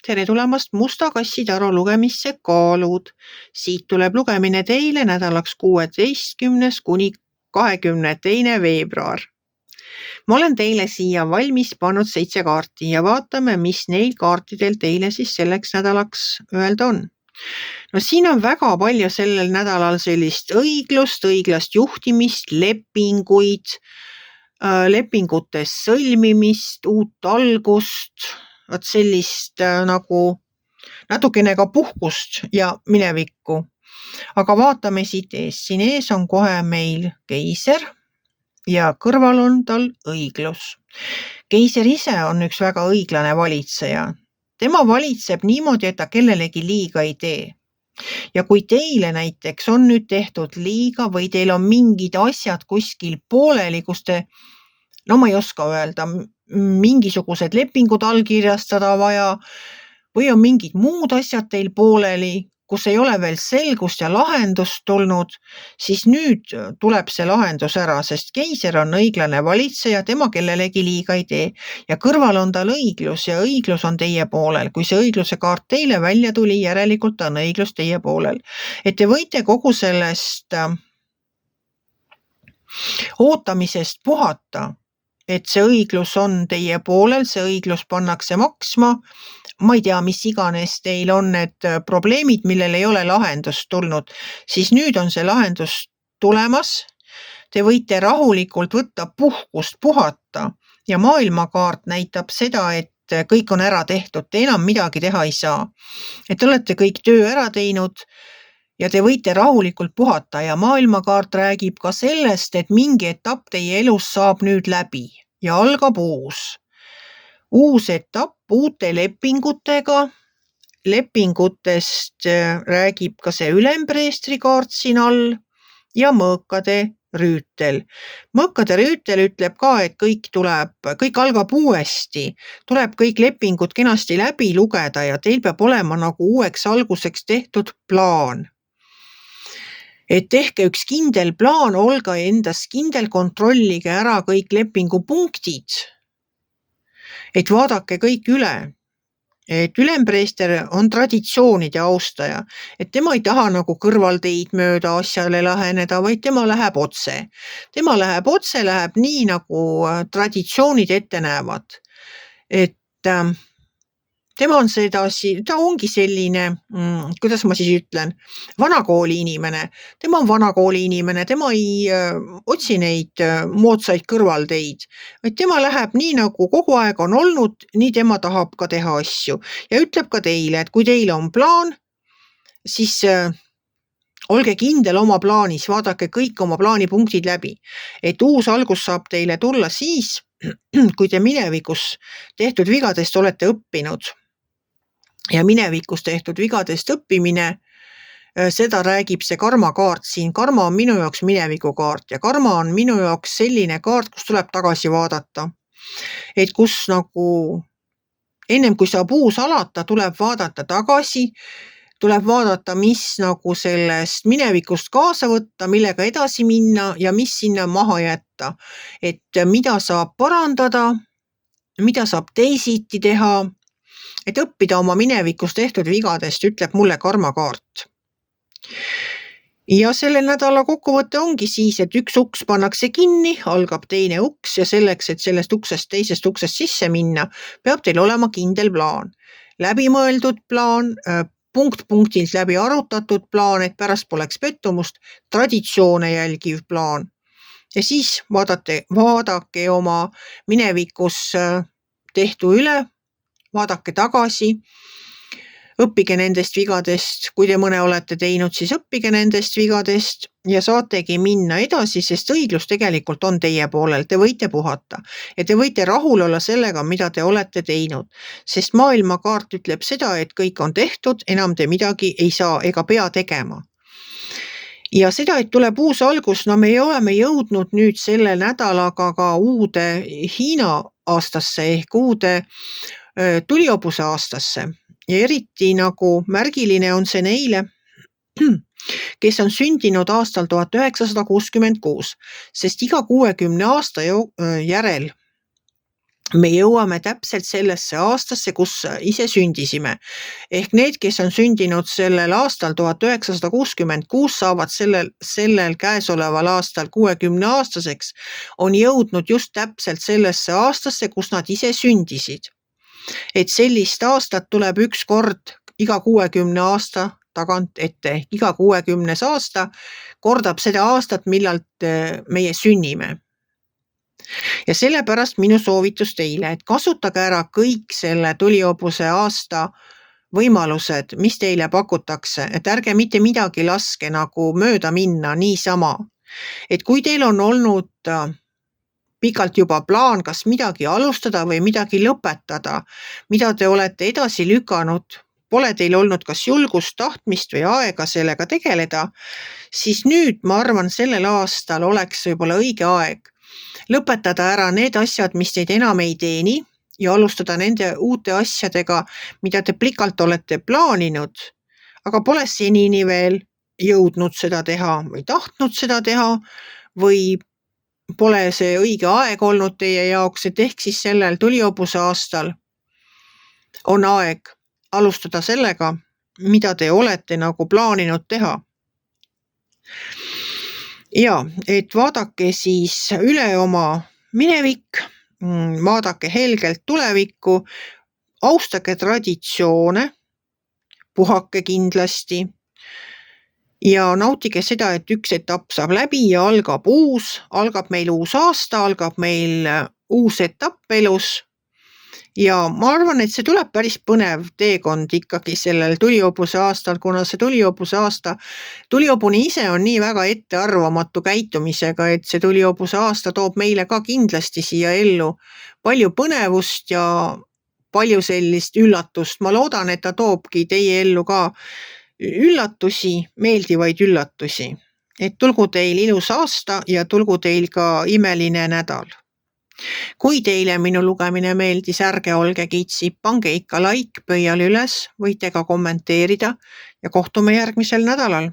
tere tulemast Musta kassi taru lugemisse Kaalud. Siit tuleb lugemine teile nädalaks 16. kuni 22. veebruar. Ma olen teile siia valmis pannud 7 kaarti ja vaatame, mis neil kaartidel teile siis selleks nädalaks öelda on. No siin on väga palju sellel nädalal sellist õiglust, õiglast juhtimist, lepinguid, lepingutes sõlmimist, uut algust, vot sellist nagu natukene ka puhkust ja minevikku. Aga vaatame siit ees. Siin ees on kohe meil keiser ja kõrval on tal õiglus. Keiser ise on üks väga õiglane valitseja. Tema valitseb niimoodi, et ta kellelegi liiga ei tee. Ja kui teile näiteks on nüüd tehtud liiga või teil on mingid asjad kuskil pooleli, kus te, no ma ei oska öelda, mingisugused lepingud allkirjastada vaja või on mingid muud asjad teil pooleli, kus ei ole veel selgust ja lahendust tulnud, siis nüüd tuleb see lahendus ära, sest keiser on õiglane valitseja, tema kellelegi liiga ei tee. Ja kõrval on tal õiglus ja õiglus on teie poolel. Kui see õigluse kaart teile välja tuli, järelikult on õiglus teie poolel. Et te võite kogu sellest ootamisest puhata, et see õiglus on teie poolel, see õiglus pannakse maksma. Ma ei tea, mis iganes teil on need probleemid, millel ei ole lahendust tulnud, siis nüüd on see lahendus tulemas. Te võite rahulikult võtta puhkust, puhata ja maailmakaart näitab seda, et kõik on ära tehtud, te enam midagi teha ei saa. Et te olete kõik töö ära teinud ja te võite rahulikult puhata ja maailmakaart räägib ka sellest, et mingi etapp teie elus saab nüüd läbi ja algab uus. Uus etapp uute lepingutega. Lepingutest räägib ka see ülempreestri kaart siin all ja mõõkade rüütel. Mõõkade rüütel ütleb ka, et kõik algab uuesti. Tuleb kõik lepingud kenasti läbi lugeda ja teil peab olema nagu uueks alguseks tehtud plaan. Et tehke üks kindel plaan, olge endas kindel, kontrollige ära kõik lepingupunktid. Et vaadake kõik üle, et ülempreester on traditsioonide austaja, et tema ei taha nagu kõrvalteid mööda asjale laheneda, vaid tema läheb otse. Tema läheb otse, läheb nii nagu traditsioonid ette näevad. Et tema on sedasi, ta ongi selline, kuidas ma siis ütlen, vanakooli inimene. Tema on vanakooli inimene, tema ei otsi neid moodsaid kõrvalteid. Vaid tema läheb nii nagu kogu aeg on olnud, nii tema tahab ka teha asju. Ja ütleb ka teile, et kui teil on plaan, siis olge kindel oma plaanis, vaadake kõik oma plaanipunktid läbi. Et uus algus saab teile tulla siis, kui te minevikus tehtud vigadest olete õppinud. Ja minevikus tehtud vigadest õppimine, seda räägib see karmakaart siin. Karma on minu jaoks mineviku kaart ja karma on minu jaoks selline kaart, kus tuleb tagasi vaadata. Et kus nagu ennem kui saab uus alata, tuleb vaadata tagasi, tuleb vaadata, mis nagu sellest minevikust kaasa võtta, millega edasi minna ja mis sinna maha jätta. Et mida saab parandada, mida saab teisiti teha, et õppida oma minevikus tehtud vigadest, ütleb mulle karmakaart. Ja selle nädala kokkuvõte ongi siis, et üks uks pannakse kinni, algab teine uks ja selleks, et sellest uksest teisest uksest sisse minna, peab teil olema kindel plaan. Läbimõeldud plaan, punkt-punktilt läbi arutatud plaan, et pärast poleks pettumust, traditsioone jälgiv plaan. Ja siis vaadake oma minevikus tehtu üle, vaadake tagasi, õppige nendest vigadest, kui te mõne olete teinud, siis õppige nendest vigadest ja saategi minna edasi, sest õiglus tegelikult on teie poolel, te võite puhata ja te võite rahul olla sellega, mida te olete teinud, sest maailmakaart ütleb seda, et kõik on tehtud, enam te midagi ei saa ega pea tegema. Ja seda, et tuleb uus algus, no me oleme jõudnud nüüd selle nädalaga ka uude Hiina aastasse ehk uude tulihobuse aastasse ja eriti nagu märgiline on see neile, kes on sündinud aastal 1966, sest iga 60 aasta järel me jõuame täpselt sellesse aastasse, kus ise sündisime. Ehk need, kes on sündinud sellel aastal 1966, saavad sellel käesoleval aastal 60-aastaseks, on jõudnud just täpselt sellesse aastasse, kus nad ise sündisid. Et sellist aastat tuleb üks kord iga 60 aasta tagant ette. Iga 60 aasta kordab seda aastat, millalt meie sünnime. Ja sellepärast minu soovitus teile, et kasutage ära kõik selle tulihobuse aasta võimalused, mis teile pakutakse, et ärge mitte midagi laske nagu mööda minna niisama. Et kui teil on olnud pikalt juba plaan, kas midagi alustada või midagi lõpetada, mida te olete edasi lükanud, pole teil olnud kas julgust, tahtmist või aega sellega tegeleda, siis nüüd, ma arvan, sellel aastal oleks võib-olla õige aeg lõpetada ära need asjad, mis teid enam ei teeni ja alustada nende uute asjadega, mida te pikalt olete plaaninud, aga pole senini veel jõudnud seda teha või tahtnud seda teha või pole see õige aeg olnud teie jaoks, et ehk siis sellel tulihobuse aastal on aeg alustada sellega, mida te olete nagu plaaninud teha. Ja, et vaadake siis üle oma minevik, vaadake helgelt tulevikku, austage traditsioone, puhake kindlasti ja nautige seda, et üks etapp saab läbi ja algab meil uus aasta, algab meil uus etapp elus. Ja ma arvan, et see tuleb päris põnev teekond ikkagi sellel tulihobuse aastal, kuna see tulihobune ise on nii väga ettearvamatu käitumisega, et see tulihobuse aasta toob meile ka kindlasti siia ellu palju põnevust ja palju sellist üllatust. Ma loodan, et ta toobki teie ellu ka üllatusi, meeldivaid üllatusi. Et tulgu teil ilus aasta ja tulgu teil ka imeline nädal. Kui teile minu lugemine meeldis, ärge olge kitsi, pange ikka like pöial üles, võite ka kommenteerida ja kohtume järgmisel nädalal.